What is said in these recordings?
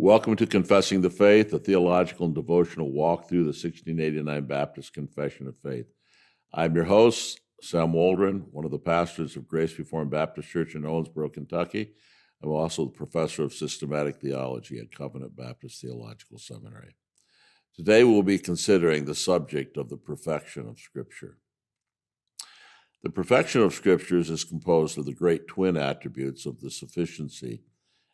Welcome to Confessing the Faith, a theological and devotional walk through the 1689 Baptist Confession of Faith. I'm your host, Sam Waldron, one of the pastors of Grace Reformed Baptist Church in Owensboro, Kentucky. I'm also the professor of systematic theology at Covenant Baptist Theological Seminary. Today we'll be considering the subject of the perfection of Scripture. The perfection of Scriptures is composed of the great twin attributes of the sufficiency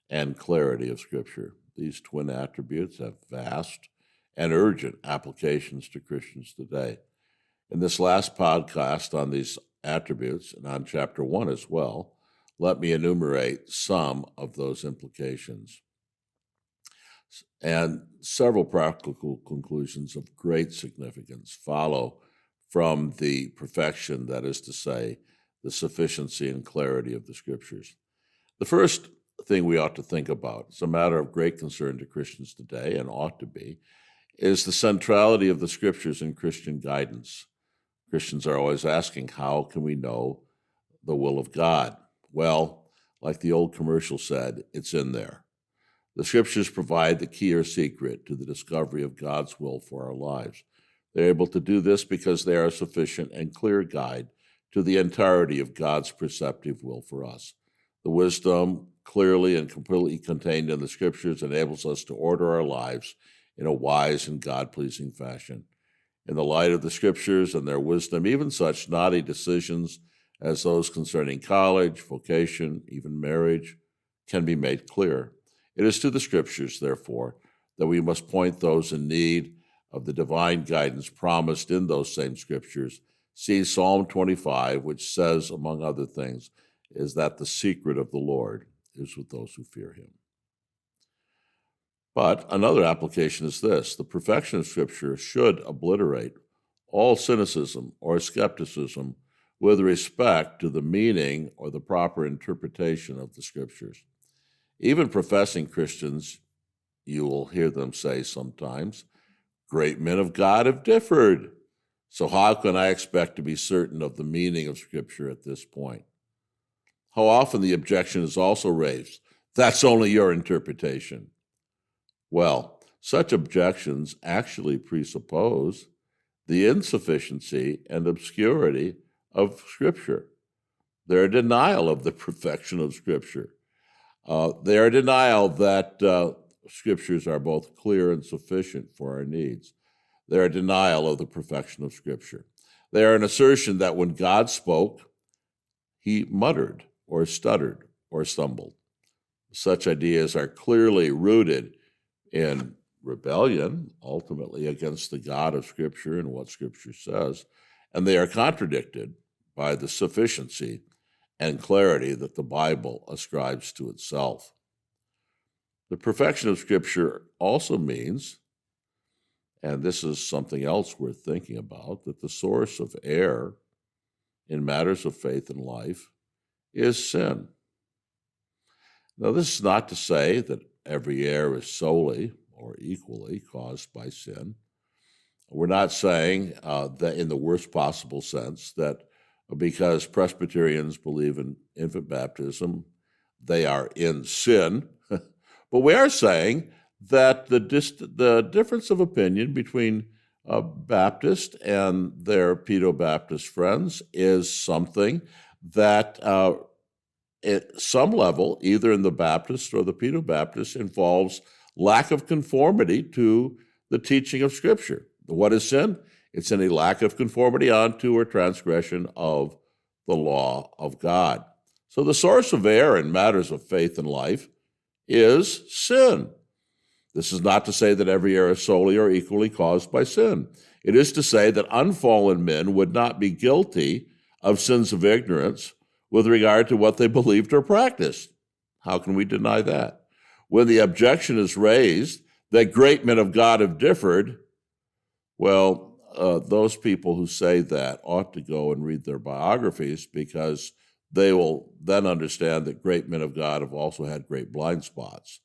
and clarity of Scripture. These twin attributes have vast and urgent applications to Christians today. In this last podcast on these attributes, and on chapter 1 as well, let me enumerate some of those implications. And several practical conclusions of great significance follow from the perfection, that is to say, the sufficiency and clarity of the Scriptures. The first thing we ought to think about, it's a matter of great concern to Christians today, and ought to be, is the centrality of the Scriptures in Christian guidance. Christians are always asking, how can we know the will of God? Well, like the old commercial said, it's in there. The Scriptures provide the key or secret to the discovery of God's will for our lives. They're able to do this because they are a sufficient and clear guide to the entirety of God's preceptive will for us. The wisdom clearly and completely contained in the Scriptures enables us to order our lives in a wise and God-pleasing fashion. In the light of the Scriptures and their wisdom, even such knotty decisions as those concerning college, vocation, even marriage, can be made clear. It is to the Scriptures, therefore, that we must point those in need of the divine guidance promised in those same Scriptures. See Psalm 25, which says, among other things, is that the secret of the Lord is with those who fear him. But another application is this: the perfection of Scripture should obliterate all cynicism or skepticism with respect to the meaning or the proper interpretation of the Scriptures. Even professing Christians, you will hear them say sometimes, great men of God have differed. So how can I expect to be certain of the meaning of Scripture at this point? How often the objection is also raised, that's only your interpretation. Well, such objections actually presuppose the insufficiency and obscurity of Scripture. They're a denial of the perfection of Scripture. They're a denial that Scriptures are both clear and sufficient for our needs. They're a denial of the perfection of Scripture. They are an assertion that when God spoke, he muttered or stuttered or stumbled. Such ideas are clearly rooted in rebellion, ultimately against the God of Scripture and what Scripture says, and they are contradicted by the sufficiency and clarity that the Bible ascribes to itself. The perfection of Scripture also means, and this is something else worth thinking about, that the source of error in matters of faith and life is sin. Now, this is not to say that every error is solely or equally caused by sin. We're not saying that in the worst possible sense that because Presbyterians believe in infant baptism, they are in sin. But we are saying that the difference of opinion between Baptist and their pedo-Baptist friends is something that at some level, either in the Baptist or the pedo-Baptist, involves lack of conformity to the teaching of Scripture. What is sin? It's any lack of conformity unto or transgression of the law of God. So the source of error in matters of faith and life is sin. This is not to say that every error is solely or equally caused by sin. It is to say that unfallen men would not be guilty of sins of ignorance with regard to what they believed or practiced. How can we deny that? When the objection is raised that great men of God have differed, well, those people who say that ought to go and read their biographies, because they will then understand that great men of God have also had great blind spots.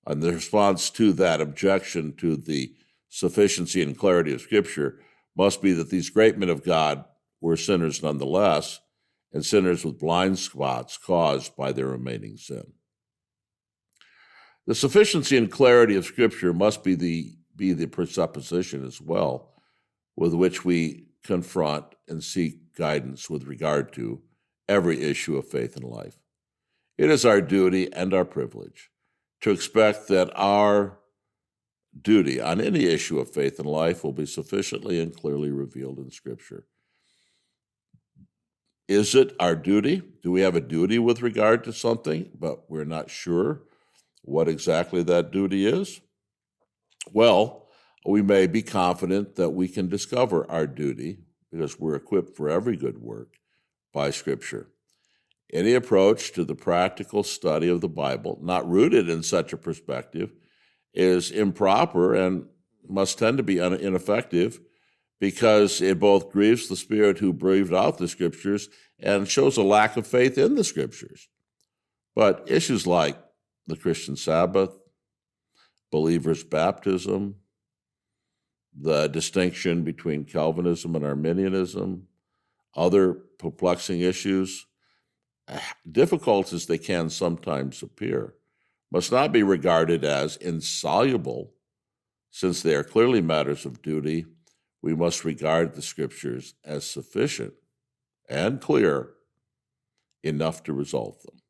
And the response to that objection to the sufficiency and clarity of Scripture must be that these great men of God were sinners nonetheless, and sinners with blind spots caused by their remaining sin. The sufficiency and clarity of Scripture must be the presupposition as well with which we confront and seek guidance with regard to every issue of faith and life. It is our duty and our privilege to expect that our duty on any issue of faith and life will be sufficiently and clearly revealed in Scripture. Is it our duty? Do we have a duty with regard to something, but we're not sure what exactly that duty is? Well, we may be confident that we can discover our duty because we're equipped for every good work by Scripture. Any approach to the practical study of the Bible, not rooted in such a perspective, is improper and must tend to be ineffective because it both grieves the Spirit who breathed out the Scriptures and shows a lack of faith in the Scriptures. But issues like the Christian Sabbath, believers' baptism, the distinction between Calvinism and Arminianism, other perplexing issues, difficult as they can sometimes appear, must not be regarded as insoluble. Since they are clearly matters of duty, we must regard the Scriptures as sufficient and clear enough to resolve them.